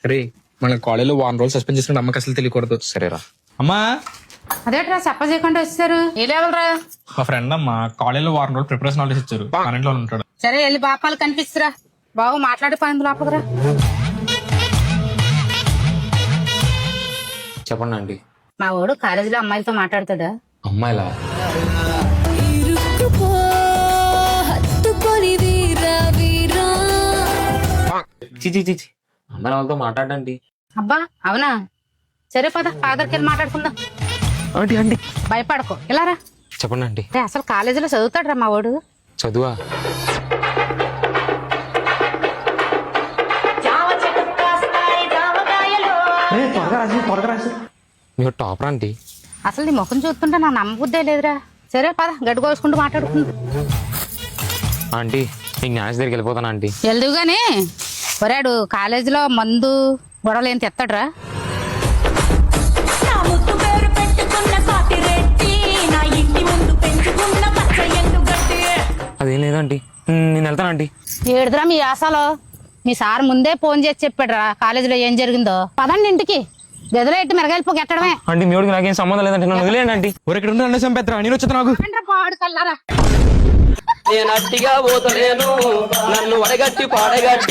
రే మన కాలేజీలో 1 రోజులు సస్పెండ్ చేసిన అమ్మకి అసలు తెలియకూడదు. సరేరా. అమ్మా అదేట్రా చెప్ప చేయకుండా వచ్చారు ఏ లేవలరా? మా ఫ్రెండ్ అమ్మా కాలేజీలో 1 రోజులు ప్రిపరేషన్ హాలిడేస్ ఇచ్చారు. కరెంట్ లో ఉంటాడు. సరే వెళ్ళి బాపాలు కనిపిస్తురా. బాగు మాట్లాడే పని లోపదరా. చెప్పండి ఆంటీ. మా వాడు కాలేజీలో అమ్మాయిలతో మాట్లాడతాడా? అమ్మాయిలా? చిచి చిచి అమ్మాయి వాళ్ళతో మాట్లాడండి. అబ్బా అవునా? సరే పద ఫాదర్కి వెళ్ళి మాట్లాడుకుందాం. ఆంటీ ఆంటీ భయపడకు ఇలారా. చెప్పండి ఆంటీ. అసలు కాలేజీలో చదువుతాడు రా మా వాడు. చదువా? మీరు టాపర్ ఆంటీ. అసలు నీ ముఖం చూస్తుంటే నా నమ్మబుద్దే లేదురా. సరే పద గడ్డు కోసుకుంటూ మాట్లాడుకుందాం. ఆంటీ మీకు జ్ఞానేష్ దగ్గరికి వెళ్ళిపోతాను ఆంటీ. వెళ్దు గాని వరాడు కాలేజీలో మందు గొడవలు ఏం తెస్తాడురా? అదేం లేదంటీ, నేను వెళ్తాను ఆంటీ. ఏడుదిరా మీ ఆశలో. మీ సార్ ముందే ఫోన్ చేసి చెప్పాడురా కాలేజీలో ఏం జరిగిందో. పదండి ఇంటికి. గదిలో ఎట్టి మెరగాలిపోకి ఎట్టడమే. ఆంటీ మీ వాడికి నాకేం సంబంధం లేదంటే నన్ను వదిలేయండి ఆంటీ. ఇక్కడ ఉండే చంపేద్దరా నేను వచ్చేది నాకు. పాడు కల్లారా. నేను అట్టిగా పోతలేను, నన్ను వడగట్టి పాడగట్టి